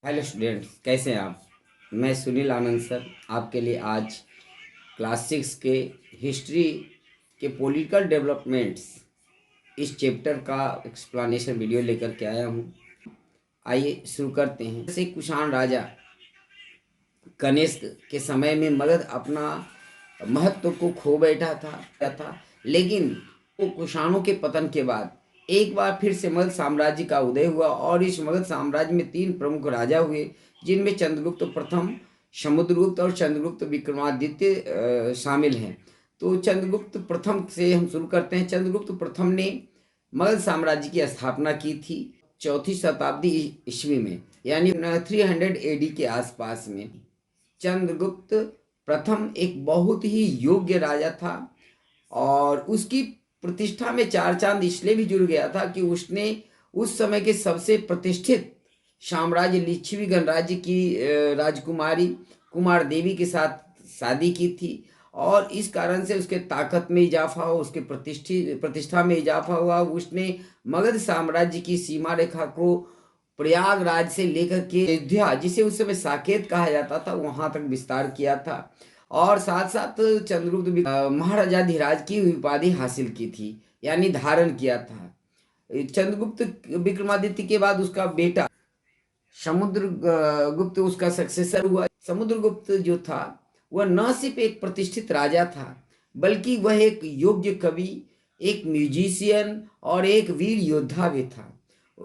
Hello students, कैसे हैं आप। मैं सुनील आनंद सर आपके लिए आज क्लास 6 के हिस्ट्री के पॉलिटिकल डेवलपमेंट्स इस चैप्टर का एक्सप्लेनेशन वीडियो लेकर के आया हूँ। आइए शुरू करते हैं। जैसे कुषाण राजा कनिष्क के समय में मगध अपना महत्व को खो बैठा था, लेकिन वो कुषाणों के पतन के बाद एक बार फिर से मगध साम्राज्य का उदय हुआ और इस मगध साम्राज्य में तीन प्रमुख राजा हुए, जिनमें चंद्रगुप्त प्रथम, समुद्रगुप्त और चंद्रगुप्त विक्रमादित्य शामिल हैं। तो चंद्रगुप्त प्रथम से हम शुरू करते हैं। चंद्रगुप्त प्रथम ने मगध साम्राज्य की स्थापना की थी चौथी शताब्दी ईस्वी में, यानी 300 एडी के आसपास में। चंद्रगुप्त प्रथम एक बहुत ही योग्य राजा था और उसकी प्रतिष्ठा में चार चांद इसलिए भी जुड़ गया था कि उसने उस समय के सबसे प्रतिष्ठित साम्राज्य लिच्छवी गणराज्य की राजकुमारी कुमार देवी के साथ शादी की थी और इस कारण से उसके ताकत में इजाफा हुआ, उसके प्रतिष्ठा में इजाफा हुआ। उसने मगध साम्राज्य की सीमा रेखा को प्रयागराज से लेकर के अयोध्या, जिसे उस समय साकेत कहा जाता था, वहां तक विस्तार किया था और साथ साथ चंद्रगुप्त महाराजाधिराज की उपाधि हासिल की थी, यानी धारण किया था। चंद्रगुप्त विक्रमादित्य के बाद उसका बेटा समुद्र गुप्त उसका सक्सेसर हुआ। समुद्रगुप्त जो था वह न सिर्फ एक प्रतिष्ठित राजा था, बल्कि वह एक योग्य कवि, एक म्यूजिशियन और एक वीर योद्धा भी था।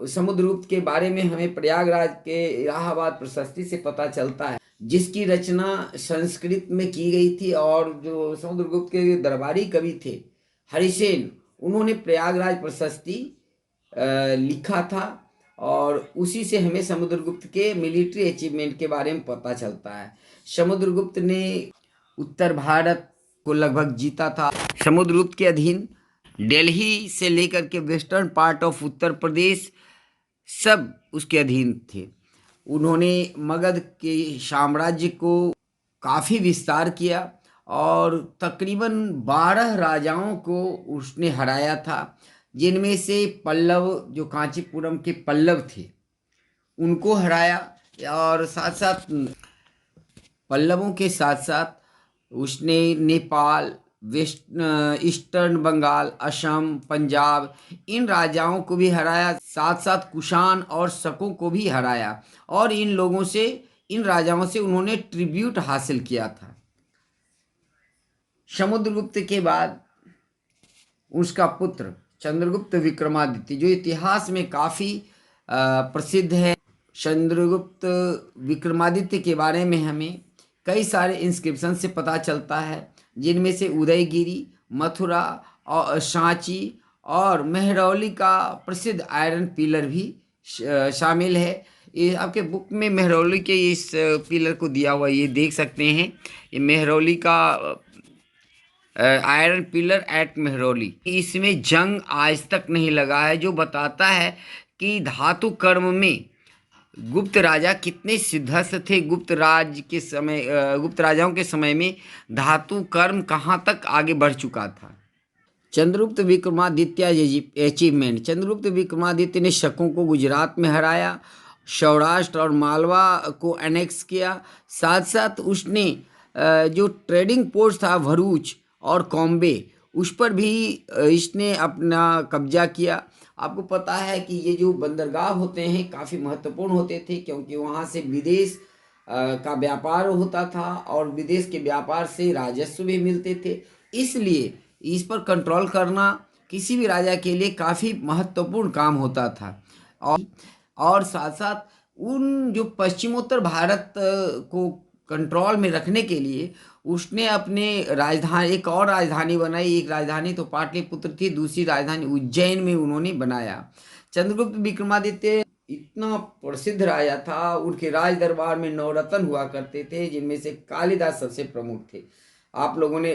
समुद्रगुप्त के बारे में हमें प्रयागराज के इलाहाबाद प्रशस्ति से पता चलता है, जिसकी रचना संस्कृत में की गई थी और जो समुद्रगुप्त के दरबारी कवि थे हरिसेन, उन्होंने प्रयागराज प्रशस्ति लिखा था और उसी से हमें समुद्रगुप्त के मिलिट्री अचीवमेंट के बारे में पता चलता है। समुद्रगुप्त ने उत्तर भारत को लगभग जीता था। समुद्रगुप्त के अधीन दिल्ली से लेकर के western part of Uttar Pradesh सब उसके अधीन थे। उन्होंने मगध के साम्राज्य को काफ़ी विस्तार किया और तकरीबन 12 राजाओं को उसने हराया था, जिनमें से पल्लव, जो कांचीपुरम के पल्लव थे, उनको हराया और साथ साथ पल्लवों के साथ साथ उसने नेपाल, वेस्ट ईस्टर्न बंगाल, असम, पंजाब, इन राजाओं को भी हराया। साथ साथ कुषाण और शकों को भी हराया और इन लोगों से, इन राजाओं से उन्होंने ट्रिब्यूट हासिल किया था। समुद्रगुप्त के बाद उसका पुत्र चंद्रगुप्त विक्रमादित्य, जो इतिहास में काफ़ी प्रसिद्ध है। चंद्रगुप्त विक्रमादित्य के बारे में हमें कई सारे इंस्क्रिप्शन से पता चलता है, जिनमें से उदयगिरी, मथुरा और सांची और मेहरौली का प्रसिद्ध आयरन पिलर भी शामिल है। ये आपके बुक में मेहरौली के इस पिलर को दिया हुआ, ये देख सकते हैं, ये मेहरौली का आयरन पिलर एट मेहरौली। इसमें जंग आज तक नहीं लगा है, जो बताता है कि धातु कर्म में गुप्त राजा कितने सिद्धस्त थे। गुप्त गुप्त राजाओं के समय में धातु कर्म कहाँ तक आगे बढ़ चुका था। चंद्रगुप्त विक्रमादित्य अचीवमेंट। चंद्रगुप्त विक्रमादित्य ने शकों को गुजरात में हराया, सौराष्ट्र और मालवा को एनेक्स किया। साथ साथ उसने जो ट्रेडिंग पोस्ट था भरूच और कॉम्बे, उस पर भी इसने अपना कब्जा किया। आपको पता है कि ये जो बंदरगाह होते हैं काफ़ी महत्वपूर्ण होते थे, क्योंकि वहाँ से विदेश का व्यापार होता था और विदेश के व्यापार से राजस्व भी मिलते थे। इसलिए इस पर कंट्रोल करना किसी भी राजा के लिए काफ़ी महत्वपूर्ण काम होता था। और साथ साथ उन जो पश्चिमोत्तर भारत को कंट्रोल में रखने के लिए उसने अपने राजधानी, एक और राजधानी बनाई। एक राजधानी तो पाटलिपुत्र थी, दूसरी राजधानी उज्जैन में उन्होंने बनाया। चंद्रगुप्त विक्रमादित्य इतना प्रसिद्ध राजा था, उनके राज दरबार में नवरत्न हुआ करते थे, जिनमें से कालिदास सबसे प्रमुख थे। आप लोगों ने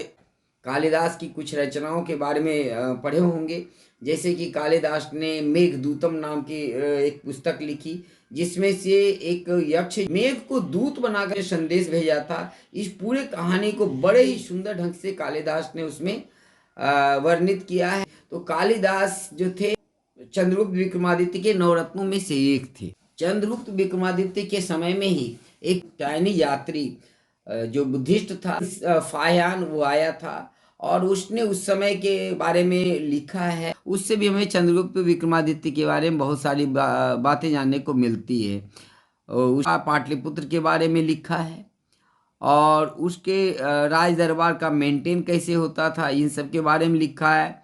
कालिदास की कुछ रचनाओं के बारे में पढ़े होंगे, जैसे कि कालिदास ने मेघदूतम नाम की एक पुस्तक लिखी, जिसमें से एक यक्ष मेघ को दूत बनाकर संदेश भेजा था। इस पूरे कहानी को बड़े ही सुंदर ढंग से कालिदास ने उसमें वर्णित किया है। तो कालिदास जो थे चंद्रगुप्त विक्रमादित्य के नवरत्नों में से एक थे। चंद्रगुप्त विक्रमादित्य के समय में ही एक चाइनीज यात्री जो बुद्धिस्ट था, फाहियान, वो आया था और उसने उस समय के बारे में लिखा है। उससे भी हमें चंद्रगुप्त विक्रमादित्य के बारे में बहुत सारी बातें जानने को मिलती है। उसका पाटलिपुत्र के बारे में लिखा है और उसके राज दरबार का मेंटेन कैसे होता था, इन सब के बारे में लिखा है।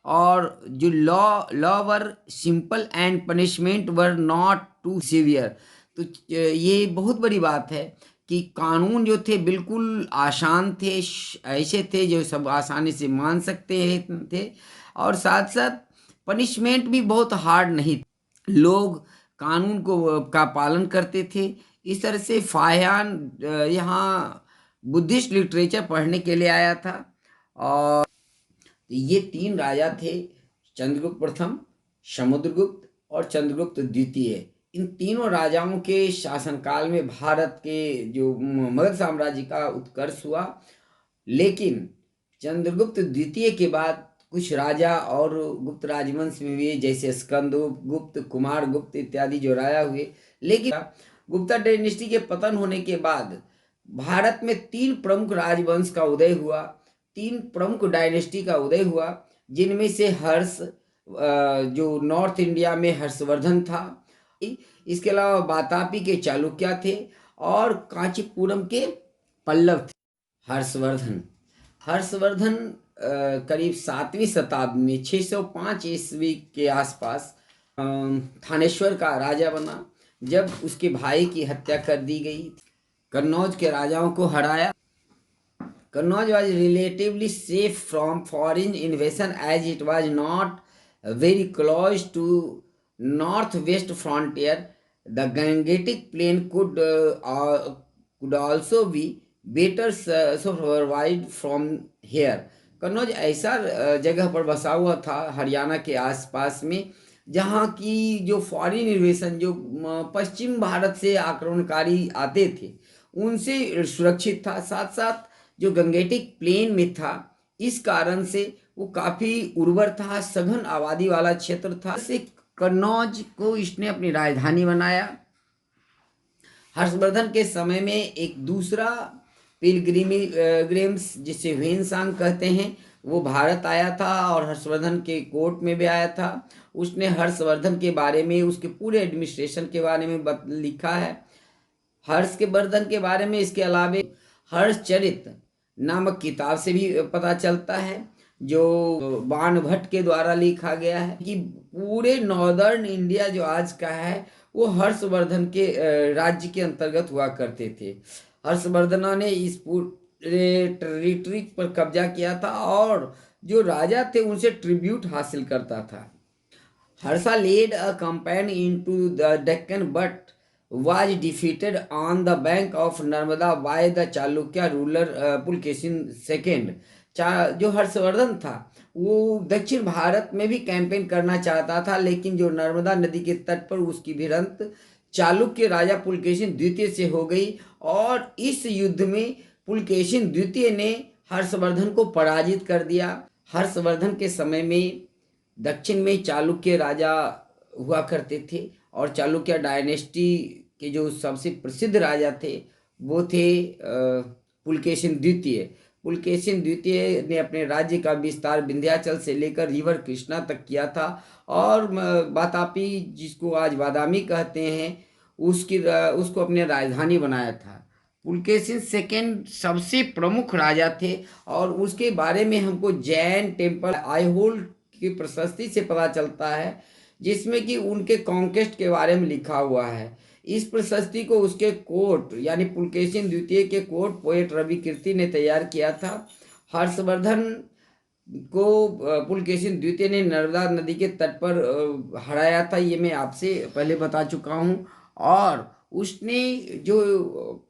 और जो law were simple and punishment were not too severe. तो ये बहुत बड़ी बात है कि कानून जो थे बिल्कुल आसान थे, ऐसे थे जो सब आसानी से मान सकते थे, और साथ साथ पनिशमेंट भी बहुत हार्ड नहीं, लोग कानून को का पालन करते थे। इस तरह से फाहियान यहाँ बुद्धिस्ट लिटरेचर पढ़ने के लिए आया था। और ये तीन राजा थे, चंद्रगुप्त प्रथम, समुद्रगुप्त और चंद्रगुप्त द्वितीय। इन तीनों राजाओं के शासनकाल में भारत के जो मगध साम्राज्य का उत्कर्ष हुआ। लेकिन चंद्रगुप्त द्वितीय के बाद कुछ राजा और गुप्त राजवंश में भी, जैसे स्कंदगुप्त, कुमारगुप्त इत्यादि जो राजा हुए। लेकिन गुप्ता डायनेस्टी के पतन होने के बाद भारत में तीन प्रमुख राजवंश का उदय हुआ, तीन प्रमुख डायनेस्टी का उदय हुआ, जिनमें से हर्ष, जो नॉर्थ इंडिया में हर्षवर्धन था, इसके अलावा वातापी के चालुक्य थे और कांचीपुरम के पल्लव थे। हर्षवर्धन हर्षवर्धन करीब 7वीं शताब्दी में 605 ईस्वी के आसपास थानेश्वर का राजा बना, जब उसके भाई की हत्या कर दी गई। कन्नौज के राजाओं को हराया। Kannauj was relatively safe from foreign invasion as it was not very close to northwest frontier. The Gangetic Plain could also be better supervised from here. Kannauj ऐसा जगह पर बसा हुआ था हरियाणा के आसपास में, जहाँ की जो फॉरेन इन्वेशन, जो पश्चिम भारत से आक्रमणकारी आते थे, उनसे सुरक्षित था। साथ साथ जो गंगेटिक प्लेन में था, इस कारण से वो काफ़ी उर्वर था, सघन आबादी वाला क्षेत्र था। से कन्नौज को इसने अपनी राजधानी बनाया। हर्षवर्धन के समय में एक दूसरा पिलग्रिम्स, जिसे ह्वेनसांग कहते हैं, वो भारत आया था और हर्षवर्धन के कोर्ट में भी आया था। उसने हर्षवर्धन के बारे में, उसके पूरे एडमिनिस्ट्रेशन के बारे में लिखा है। हर्ष के वर्धन के बारे में इसके अलावा हर्षचरित नामक किताब से भी पता चलता है, जो बाणभट्ट के द्वारा लिखा गया है, कि पूरे नॉर्दर्न इंडिया जो आज का है वो हर्षवर्धन के राज्य के अंतर्गत हुआ करते थे। हर्षवर्धन ने इस पूरे टेरिटरी पर कब्जा किया था और जो राजा थे उनसे ट्रिब्यूट हासिल करता था। Harsha led a campaign into the Deccan but was defeated on the bank of Narmada by the Chalukya ruler Pulkesin II. जो हर्षवर्धन था वो दक्षिण भारत में भी कैंपेन करना चाहता था, लेकिन जो नर्मदा नदी के तट पर उसकी भिड़ंत चालुक्य राजा पुलकेशिन द्वितीय से हो गई और इस युद्ध में पुलकेशिन द्वितीय ने हर्षवर्धन को पराजित कर दिया। हर्षवर्धन के समय में दक्षिण में चालुक्य राजा हुआ करते थे और चालुक्य डायनेस्टी के जो सबसे प्रसिद्ध राजा थे वो थे पुलकेशिन द्वितीय। पुलकेशिन द्वितीय ने अपने राज्य का विस्तार विंध्याचल से लेकर रिवर कृष्णा तक किया था और वातापी, जिसको आज बादामी कहते हैं, उसको अपने राजधानी बनाया था। पुलकेशिन सेकेंड सबसे प्रमुख राजा थे और उसके बारे में हमको जैन टेम्पल आईहोल की प्रशस्ति से पता चलता है, जिसमें कि उनके कॉन्केस्ट के बारे में लिखा हुआ है। इस प्रशस्ति को उसके कोर्ट यानी पुलकेशिन द्वितीय के कोर्ट पोएट रवि कीर्ति ने तैयार किया था। हर्षवर्धन को पुलकेशिन द्वितीय ने नर्मदा नदी के तट पर हराया था, ये मैं आपसे पहले बता चुका हूँ। और उसने जो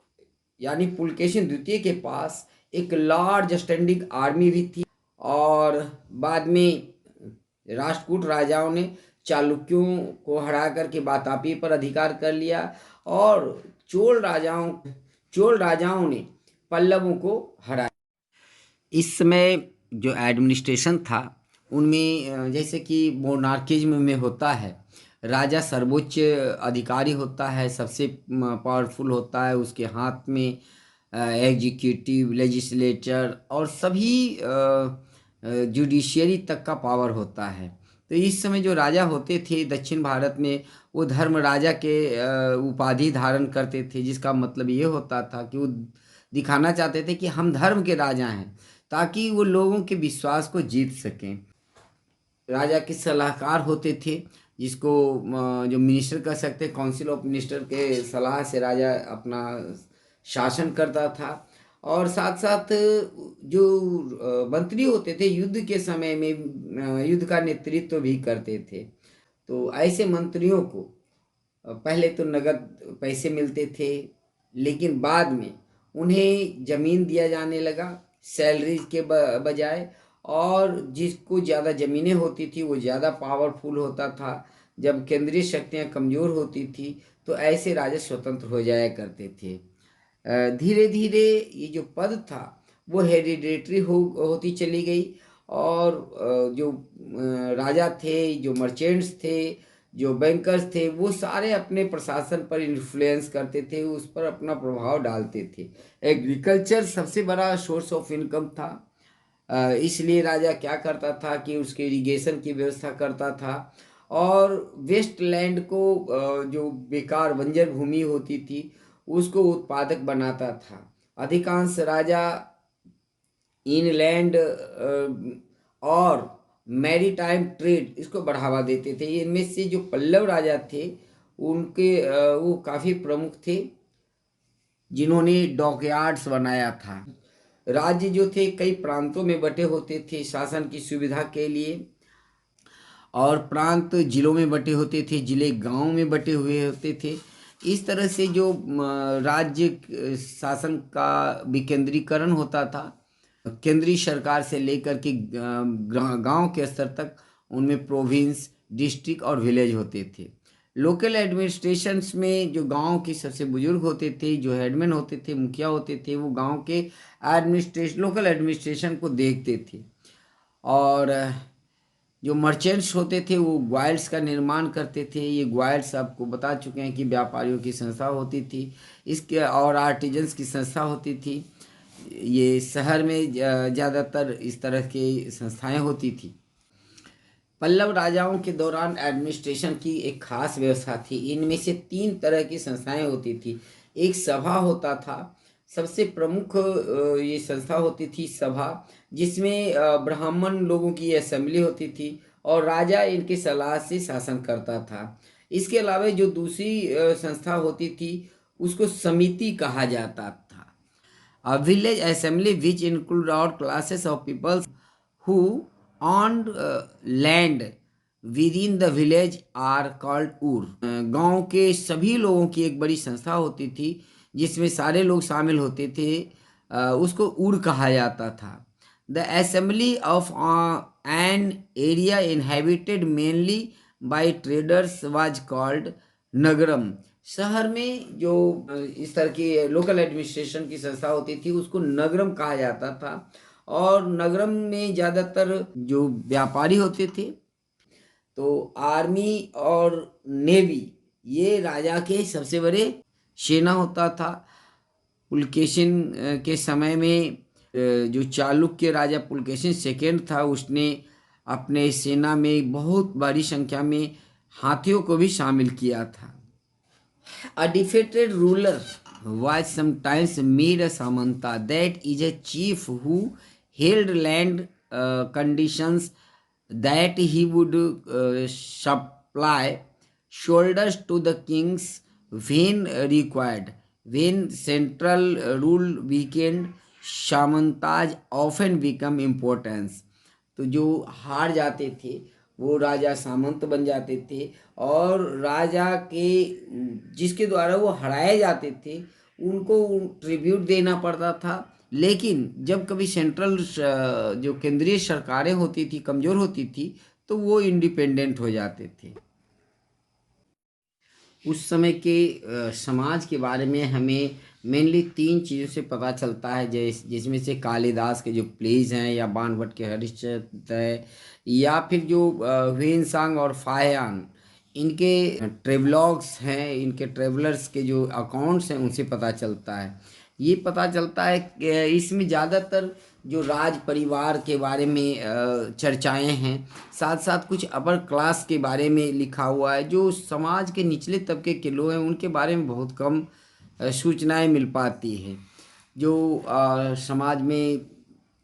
यानी पुलकेशिन द्वितीय के पास एक लार्ज स्टैंडिंग आर्मी भी थी और बाद में राष्ट्रकूट राजाओं ने चालुक्यों को हरा करके वातापी पर अधिकार कर लिया और चोल राजाओं ने पल्लवों को हराया। इस समय जो एडमिनिस्ट्रेशन था उनमें जैसे कि मोनार्किज्म में होता है, राजा सर्वोच्च अधिकारी होता है, सबसे पावरफुल होता है, उसके हाथ में एग्जीक्यूटिव, लेजिस्लेचर और सभी जुडिशियरी तक का पावर होता है। तो इस समय जो राजा होते थे दक्षिण भारत में, वो धर्म राजा के उपाधि धारण करते थे, जिसका मतलब ये होता था कि वो दिखाना चाहते थे कि हम धर्म के राजा हैं, ताकि वो लोगों के विश्वास को जीत सकें। राजा के सलाहकार होते थे, जिसको जो मिनिस्टर कह सकते हैं, काउंसिल ऑफ मिनिस्टर के सलाह से राजा अपना शासन करता था। और साथ साथ जो मंत्री होते थे युद्ध के समय में युद्ध का नेतृत्व भी करते थे। तो ऐसे मंत्रियों को पहले तो नगद पैसे मिलते थे, लेकिन बाद में उन्हें ज़मीन दिया जाने लगा सैलरी के बजाय। और जिसको ज़्यादा ज़मीनें होती थी वो ज़्यादा पावरफुल होता था। जब केंद्रीय शक्तियाँ कमज़ोर होती थी तो ऐसे राजा स्वतंत्र हो जाया करते थे। धीरे धीरे ये जो पद था वो हेरिडेटरी होती चली गई। और जो राजा थे, जो मर्चेंट्स थे, जो बैंकर्स थे, वो सारे अपने प्रशासन पर इन्फ्लुएंस करते थे, उस पर अपना प्रभाव डालते थे। एग्रीकल्चर सबसे बड़ा सोर्स ऑफ इनकम था। इसलिए राजा क्या करता था कि उसके इरिगेशन की व्यवस्था करता था और वेस्ट लैंड को जो बेकार बंजर भूमि होती थी उसको उत्पादक बनाता था। अधिकांश राजा इनलैंड और मैरीटाइम ट्रेड इसको बढ़ावा देते थे। इनमें से जो पल्लव राजा थे उनके वो काफ़ी प्रमुख थे, जिन्होंने डॉकयार्ड्स बनाया था। राज्य जो थे कई प्रांतों में बटे होते थे शासन की सुविधा के लिए, और प्रांत जिलों में बटे होते थे, जिले गांव में बटे हुए होते थे। इस तरह से जो राज्य शासन का विकेंद्रीकरण होता था, केंद्रीय सरकार से लेकर के गांव के स्तर तक उनमें प्रोविंस, डिस्ट्रिक्ट और विलेज होते थे। लोकल एडमिनिस्ट्रेशंस में जो गांव के सबसे बुजुर्ग होते थे, जो हेडमैन होते थे, मुखिया होते थे, वो गांव के लोकल एडमिनिस्ट्रेशन को देखते थे। और जो मर्चेंट्स होते थे वो ग्वाइल्स का निर्माण करते थे। ये ग्वाइल्स आपको बता चुके हैं कि व्यापारियों की संस्था होती थी, इसके और आर्टिजन्स की संस्था होती थी। ये शहर में ज़्यादातर इस तरह की संस्थाएं होती थी। पल्लव राजाओं के दौरान एडमिनिस्ट्रेशन की एक खास व्यवस्था थी। इनमें से 3 तरह की संस्थाएं होती थी। एक सभा होता था, सबसे प्रमुख ये संस्था होती थी सभा, जिसमें ब्राह्मण लोगों की असेंबली होती थी और राजा इनके सलाह से शासन करता था। इसके अलावा जो दूसरी संस्था होती थी उसको समिति कहा जाता था। A village assembly which include all classes of people who owned land within the village are called ऊर। गांव के सभी लोगों की एक बड़ी संस्था होती थी जिसमें सारे लोग शामिल होते थे, उसको ऊर कहा जाता था। The assembly of an area inhabited mainly by traders was called nagaram. शहर में जो इस तरह की लोकल एडमिनिस्ट्रेशन की संस्था होती थी उसको नगरम कहा जाता था। और नगरम में ज़्यादातर जो व्यापारी होते थे। तो आर्मी और नेवी ये राजा के सबसे बड़े सेना होता था। पुलकेशिन के समय में जो चालुक्य राजा पुलकेशिन सेकेंड था, उसने अपने सेना में बहुत बड़ी संख्या में हाथियों को भी शामिल किया था। A defeated ruler was sometimes made a samanta, that is a chief who held land conditions that he would supply shoulders to the kings when required. When central rule weakened, samantas often become importance. तो जो हार जाते थे वो राजा सामंत बन जाते थे, और राजा के जिसके द्वारा वो हराए जाते थे उनको ट्रिब्यूट देना पड़ता था। लेकिन जब कभी सेंट्रल जो केंद्रीय सरकारें होती थी कमज़ोर होती थी तो वो इंडिपेंडेंट हो जाते थे। उस समय के समाज के बारे में हमें मेनली 3 चीज़ों से पता चलता है, जिसमें से कालिदास के जो प्लेज हैं, या बाणभट्ट के हरिश्चंद्र है, या फिर जो ह्वेनसांग और फाहियान, इनके ट्रेवलॉग्स हैं, इनके ट्रेवलर्स के जो अकाउंट्स हैं उनसे पता चलता है। ये पता चलता है कि इसमें ज़्यादातर जो राज परिवार के बारे में चर्चाएं हैं, साथ साथ कुछ अपर क्लास के बारे में लिखा हुआ है। जो समाज के निचले तबके के लोग हैं उनके बारे में बहुत कम सूचनाएं मिल पाती हैं। जो समाज में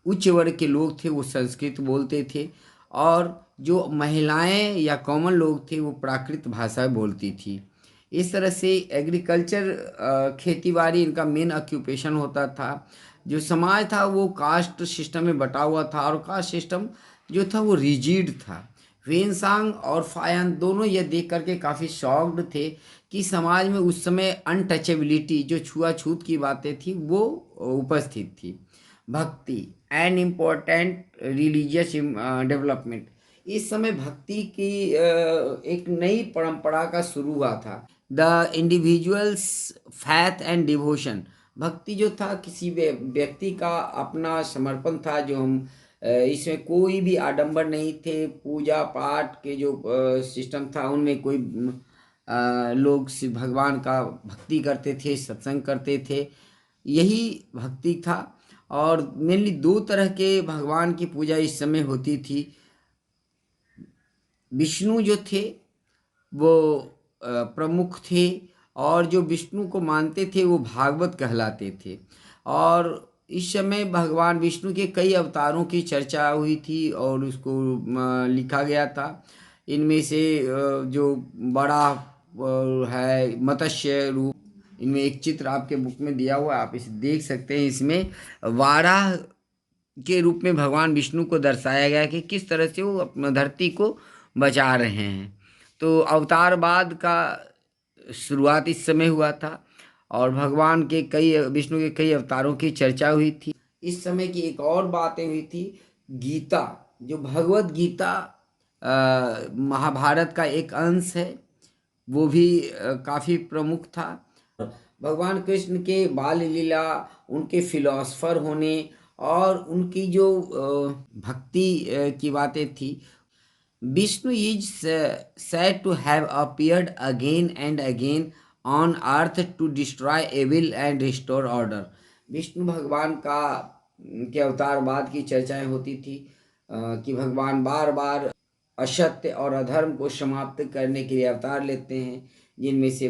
उच्च वर्ग के लोग थे वो संस्कृत बोलते थे, और जो महिलाएं या कॉमन लोग थे वो प्राकृत भाषा बोलती थी। इस तरह से एग्रीकल्चर खेतीबाड़ी इनका मेन ऑक्यूपेशन होता था। जो समाज था वो कास्ट सिस्टम में बटा हुआ था, और कास्ट सिस्टम जो था वो रिजिड था। वेनसांग और फायन दोनों ये देख करके काफ़ी शॉक्ड थे कि समाज में उस समय अनटचेबिलिटी, जो छुआछूत की बातें थी, वो उपस्थित थी। भक्ति एंड इम्पोर्टेंट रिलीजियस डेवलपमेंट, इस समय भक्ति की एक नई परंपरा का शुरू हुआ था। The individuals faith and devotion, भक्ति जो था किसी व्यक्ति का अपना समर्पण था। जो हम इसमें कोई भी आडंबर नहीं थे। पूजा पाठ के जो सिस्टम था उनमें कोई लोग भगवान का भक्ति करते थे, सत्संग करते थे, यही भक्ति था। और मेनली दो तरह के भगवान की पूजा इस समय होती थी। विष्णु जो थे वो प्रमुख थे, और जो विष्णु को मानते थे वो भागवत कहलाते थे। और इस समय भगवान विष्णु के कई अवतारों की चर्चा हुई थी और उसको लिखा गया था। इनमें से जो बड़ा है मत्स्य रूप, इनमें एक चित्र आपके बुक में दिया हुआ है, आप इसे देख सकते हैं। इसमें वाराह के रूप में भगवान विष्णु को दर्शाया गया है कि किस तरह से वो अपना धरती को बचा रहे हैं। तो अवतारवाद का शुरुआत इस समय हुआ था, और भगवान के कई विष्णु के कई अवतारों की चर्चा हुई थी। इस समय की एक और बातें हुई थी। गीता, जो भगवत गीता महाभारत का एक अंश है, वो भी काफ़ी प्रमुख था। भगवान कृष्ण के बाल लीला, उनके फिलोसफर होने, और उनकी जो भक्ति की बातें थी। Vishnu is said to have appeared again and again on earth to destroy evil and restore order। Vishnu भगवान का के अवतारवाद की चर्चाएं होती थी कि भगवान बार बार असत्य और अधर्म को समाप्त करने के लिए अवतार लेते हैं, जिनमें से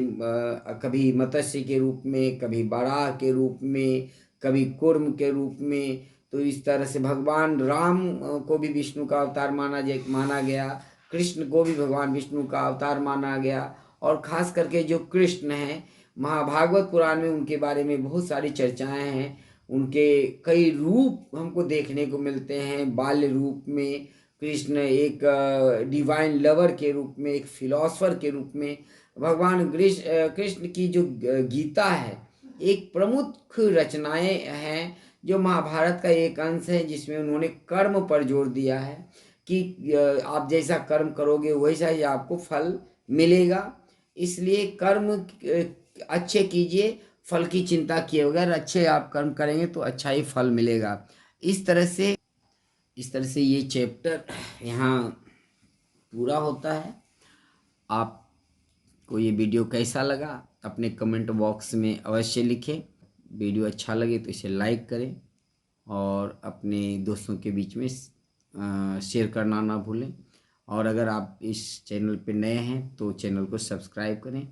कभी मत्स्य के रूप में, कभी बराह के रूप में, कभी कूर्म के रूप में। तो इस तरह से भगवान राम को भी विष्णु का अवतार माना गया, कृष्ण को भी भगवान विष्णु का अवतार माना गया। और खास करके जो कृष्ण हैं, महाभागवत पुराण में उनके बारे में बहुत सारी चर्चाएं हैं। उनके कई रूप हमको देखने को मिलते हैं। बाल्य रूप में कृष्ण, एक डिवाइन लवर के रूप में, एक फिलोसफर के रूप में। भगवान कृष्ण की जो गीता है एक प्रमुख रचनाएं हैं, जो महाभारत का एक अंश है, जिसमें उन्होंने कर्म पर जोर दिया है कि आप जैसा कर्म करोगे वैसा ही आपको फल मिलेगा। इसलिए कर्म अच्छे कीजिए, फल की चिंता किए बगैर अच्छे आप कर्म करेंगे तो अच्छा ही फल मिलेगा। इस तरह से ये चैप्टर यहाँ पूरा होता है। आपको ये वीडियो कैसा लगा अपने कमेंट बॉक्स में अवश्य लिखें। वीडियो अच्छा लगे तो इसे लाइक करें, और अपने दोस्तों के बीच में शेयर करना ना भूलें। और अगर आप इस चैनल पे नए हैं तो चैनल को सब्सक्राइब करें।